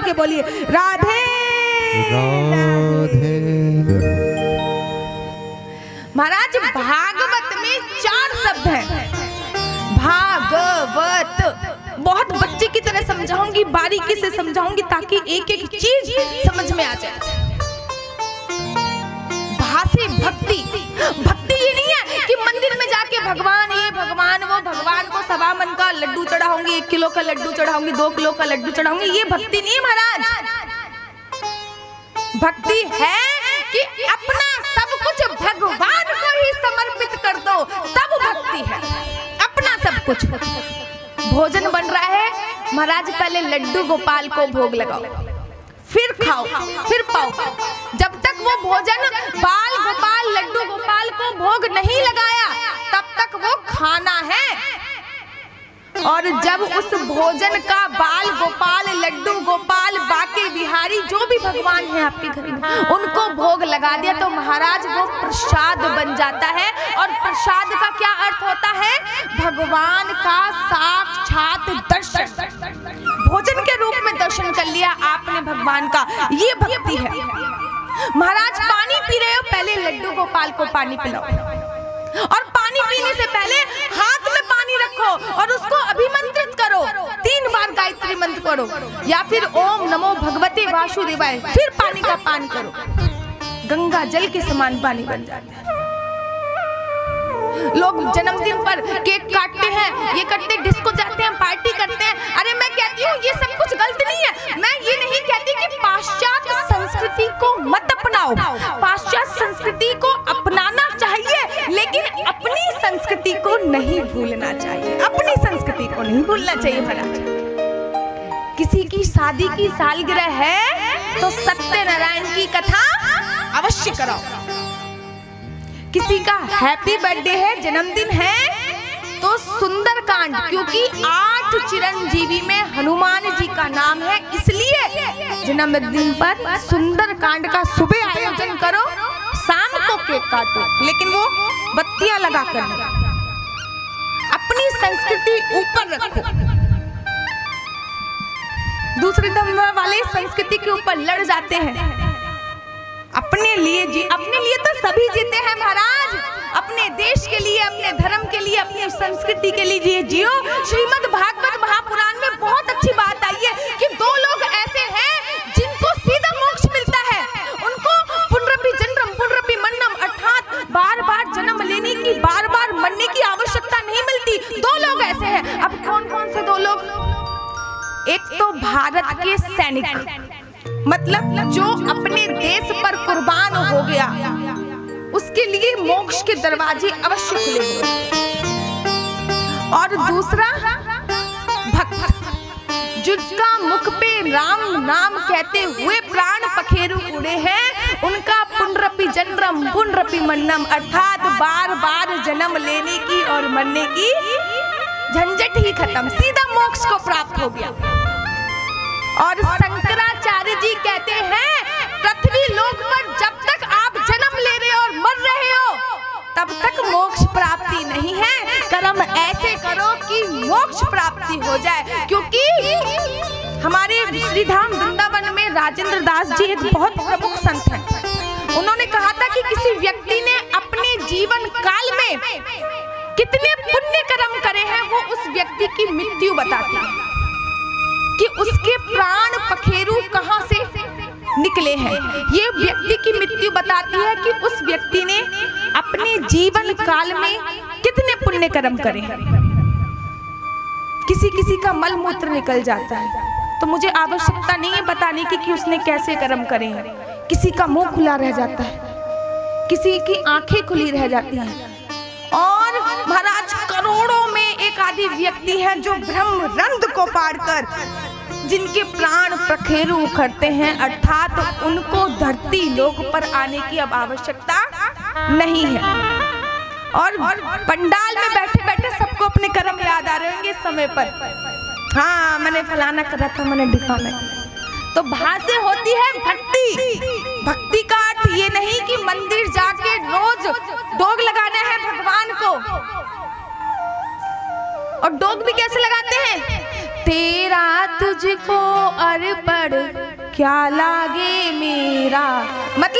के बोलिए राधे राधे। महाराज भागवत में 4 शब्द हैं। भागवत बहुत बच्चे की तरह समझाऊंगी, बारीकी से समझाऊंगी ताकि एक एक चीज समझ में आ जाए। भाषी भक्ति, भक्ति ये नहीं है कि मंदिर में जाके भगवान ये भगवान वो, भगवान को 1.25 मन का लड्डू चढ़ाऊंगी, 1 किलो का लड्डू चढ़ाऊंगी, 2 किलो का लड्डू चढ़ाऊंगी, ये भक्ति नहीं है महाराज। भक्ति है कि अपना सब कुछ भगवान को ही समर्पित कर दो, तब भक्ति है। अपना सब कुछ। भोजन बन रहा है महाराज, पहले लड्डू गोपाल को भोग लगाओ, फिर खाओ, फिर पाओ। जब तक वो भोजन बाल गोपाल लड्डू गोपाल को भोग नहीं लगाया तब तक वो खाना है। और जब उस भोजन का बाल गोपाल लड्डू गोपाल बाके बिहारी जो भी भगवान है आपके घर में उनको भोग लगा दिया तो महाराज वो प्रसाद बन जाता है। और प्रसाद का क्या अर्थ होता है? भगवान का साक्षात दर्शन। भोजन के रूप में दर्शन कर लिया आपने भगवान का, ये भक्ति है। महाराज पानी पी रहे हो, पहले लड्डू गोपाल को पानी पिलाओ और पानी पीने से पहले हाथ में पानी रखो और उसको अभिमंत्रित करो। 3 बार गायत्री मंत्र पढ़ो या फिर ओम नमो भगवते वासुदेवाय, फिर पानी का पान करो। गंगा जल के समान पानी बन जाता है। लोग जन्मदिन पर केक काटते हैं, ये करते, डिस्को जाते हैं, पार्टी करते हैं। अरे मैं कहती हूँ ये सब कुछ गलत नहीं है। मैं ये नहीं कहती कि पाश्चात्य संस्कृति को मत अपनाओ, पाश्चात्य संस्कृति को अपनाना चाहिए लेकिन अपनी संस्कृति को नहीं भूलना चाहिए। अपनी संस्कृति को नहीं भूलना चाहिए महाराज। किसी की शादी की सालगिरह है तो सत्यनारायण की कथा अवश्य कराओ। किसी का हैप्पी बर्थडे है, जन्मदिन है तो सुंदरकांड, क्योंकि 8 चिरंजीवी में हनुमान जी का नाम है, इसलिए जन्मदिन पर सुंदरकांड का सुबह आयोजन करो, शाम को केक काटो, लेकिन वो बत्तियां लगा कर अपनी संस्कृति ऊपर रखो। दूसरे धर्म वाले संस्कृति के ऊपर लड़ जाते हैं। अपने लिए जी, अपने लिए तो सभी जीते हैं महाराज, अपने देश के लिए, अपने धर्म के लिए, अपनी संस्कृति के लिए जियो। श्रीमद् भागवत महापुराण में बहुत अच्छी बात आई है कि 2 लोग ऐसे हैं जिनको सीधा मोक्ष मिलता है। उनको पुनरपि जन्म पुनरपि मन्नम, अर्थात बार-बार जन्म लेने की, बार-बार मरने की आवश्यकता नहीं मिलती। 2 लोग ऐसे हैं। अब कौन-कौन से 2 लोग? एक तो भारत के सैनिक, मतलब जो अपने देश पर कुर्बान हो गया, उसके लिए मोक्ष के दरवाजे अवश्य खुलेंगे। और दूसरा भक्त, जिसका मुख पे राम नाम कहते हुए प्राण पखेरु उड़े हैं, उनका पुनरपि जन्म पुनरपि मन्नम, अर्थात बार-बार जन्म लेने की और मरने की झंझट ही खत्म, सीधा मोक्ष को प्राप्त हो गया। और शंकराचार्य जी कहते हैं पृथ्वी लोक पर जब तक आप जन्म ले रहे हो और मर रहे हो तब तक मोक्ष प्राप्ति नहीं है। कर्म ऐसे करो कि मोक्ष प्राप्ति हो जाए। क्योंकि हमारे श्रीधाम वृंदावन में राजेंद्र दास जी एक बहुत प्रमुख संत हैं। उन्होंने कहा था कि किसी व्यक्ति ने अपने जीवन काल में कितने पुण्य कर्म करे हैं वो उस व्यक्ति की मृत्यु बताती है, कि उसके प्राण पखेरु कहां से निकले हैं। ये व्यक्ति की मृत्यु बताती है कि उस व्यक्ति ने अपने जीवन काल में कितने पुण्य कर्म करे हैं। किसी किसी का मल मूत्र निकल जाता है तो मुझे आवश्यकता नहीं है बताने की कि उसने कैसे कर्म करे हैं। किसी का मुंह खुला रह जाता है, किसी की आंखें खुली रह जाती हैं। और महाराज करोड़ों में एक आदि व्यक्ति है जो ब्रह्म रंध्र को पाड़कर जिनके प्राण पखेरु उखड़ते हैं, अर्थात उनको धरती लोक पर आने की अब आवश्यकता नहीं है। और पंडाल में बैठे बैठे सबको अपने कर्म याद आ रहे होंगे इस समय पर। हाँ, मैंने फलाना करा था, मैंने दिखाना। तो भाषा होती है भक्ति। भक्ति का अर्थ ये नहीं कि मंदिर जाके रोज डोग लगाना है भगवान को। और डोग भी कैसे लगाते हैं? तेरा तुझको अर्पण क्या लागे मेरा, मतलब